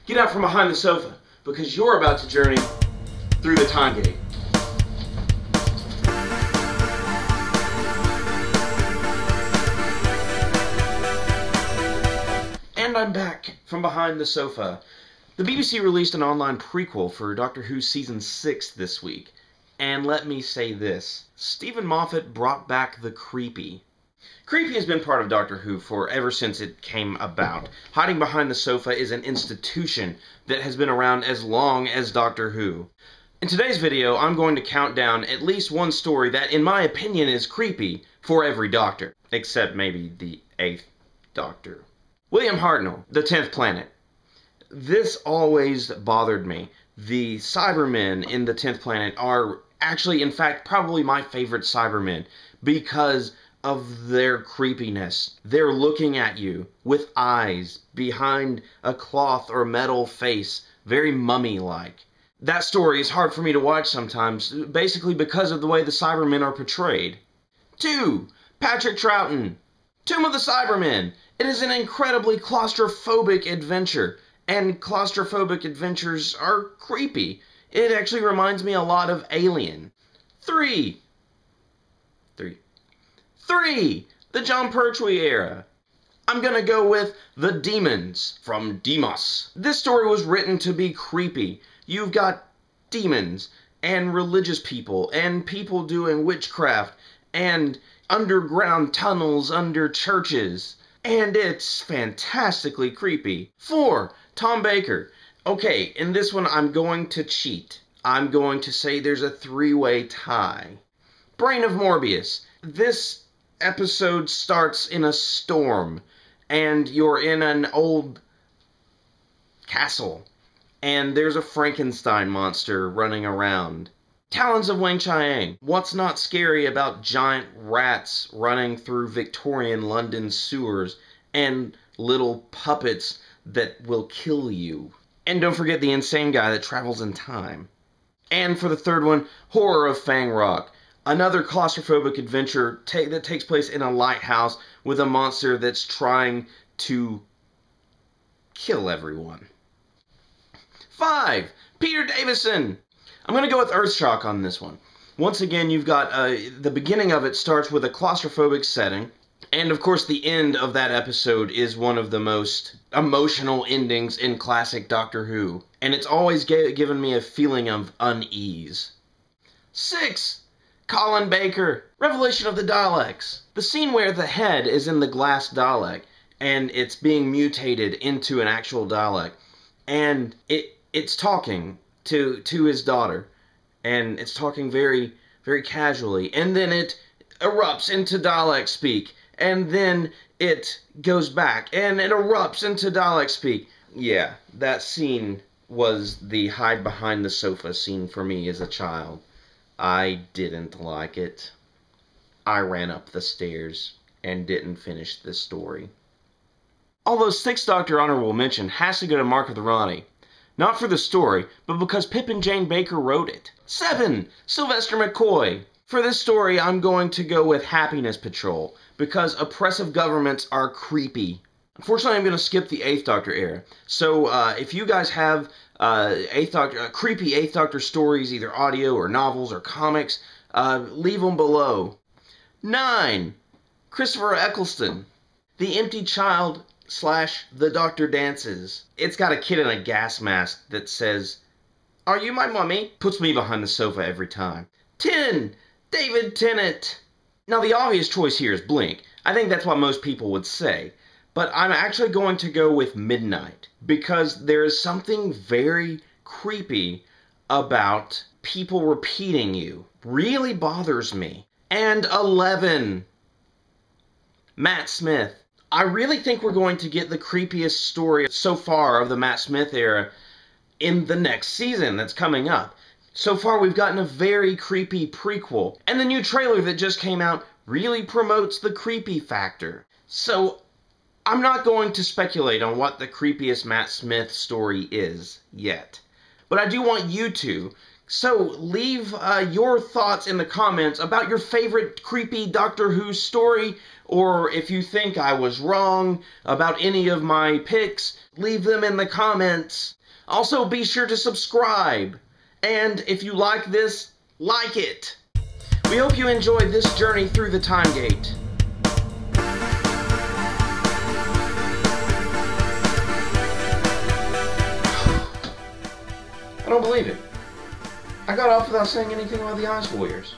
Get out from behind the sofa, because you're about to journey through the time gate. And I'm back from behind the sofa. The BBC released an online prequel for Doctor Who Season 6 this week. And let me say this, Stephen Moffat brought back the creepy. Creepy has been part of Doctor Who for ever since it came about. Hiding behind the sofa is an institution that has been around as long as Doctor Who. In today's video, I'm going to count down at least one story that, in my opinion, is creepy for every Doctor. Except maybe the 8th Doctor. William Hartnell, the 10th Planet. This always bothered me. The Cybermen in the 10th Planet are actually, in fact, probably my favorite Cybermen because of their creepiness. They're looking at you with eyes behind a cloth or metal face, very mummy-like. That story is hard for me to watch sometimes, basically because of the way the Cybermen are portrayed. 2. Patrick Troughton, Tomb of the Cybermen. It is an incredibly claustrophobic adventure, and claustrophobic adventures are creepy. It actually reminds me a lot of Alien. 3. The John Pertwee era. I'm gonna go with The Demons from Demos. This story was written to be creepy. You've got demons, and religious people, and people doing witchcraft, and underground tunnels under churches. And it's fantastically creepy. 4. Tom Baker. Okay, in this one I'm going to cheat. I'm going to say there's a 3-way tie. Brain of Morbius. This episode starts in a storm, and you're in an old castle, and there's a Frankenstein monster running around. Talons of Weng-Chiang. What's not scary about giant rats running through Victorian London sewers and little puppets that will kill you? And don't forget the insane guy that travels in time. And for the third one, Horror of Fang Rock. Another claustrophobic adventure that takes place in a lighthouse with a monster that's trying to kill everyone. 5. Peter Davison. I'm going to go with Earthshock on this one. Once again, you've got the beginning of it starts with a claustrophobic setting. And of course, the end of that episode is one of the most emotional endings in classic Doctor Who. And it's always given me a feeling of unease. 6. Colin Baker, Revelation of the Daleks. The scene where the head is in the glass Dalek, and it's being mutated into an actual Dalek. And it's talking to his daughter, and it's talking very, very casually. And then it erupts into Dalek speak. And then it goes back, and it erupts into Dalek speak. Yeah, that scene was the hide behind the sofa scene for me as a child. I didn't like it. I ran up the stairs and didn't finish the story. Although 6th Doctor Honorable Mention has to go to Mark of the Ronnie. Not for the story, but because Pip and Jane Baker wrote it. 7. Sylvester McCoy. For this story, I'm going to go with Happiness Patrol, because oppressive governments are creepy. Unfortunately, I'm going to skip the 8th Doctor era. So, if you guys have creepy 8th Doctor stories, either audio or novels or comics, leave them below. 9. Christopher Eccleston. The Empty Child / The Doctor Dances. It's got a kid in a gas mask that says, "Are you my mummy?" Puts me behind the sofa every time. 10. David Tennant. Now, the obvious choice here is Blink. I think that's what most people would say. But I'm actually going to go with Midnight, because there is something very creepy about people repeating you. Really bothers me. And 11. Matt Smith. I really think we're going to get the creepiest story so far of the Matt Smith era in the next season that's coming up. So far, we've gotten a very creepy prequel, and the new trailer that just came out really promotes the creepy factor. So, I'm not going to speculate on what the creepiest Matt Smith story is yet, but I do want you to. So, leave your thoughts in the comments about your favorite creepy Doctor Who story, or if you think I was wrong about any of my picks, leave them in the comments. Also, be sure to subscribe. And if you like this, like it. We hope you enjoyed this journey through the time gate. I don't believe it. I got off without saying anything about the Ice Warriors.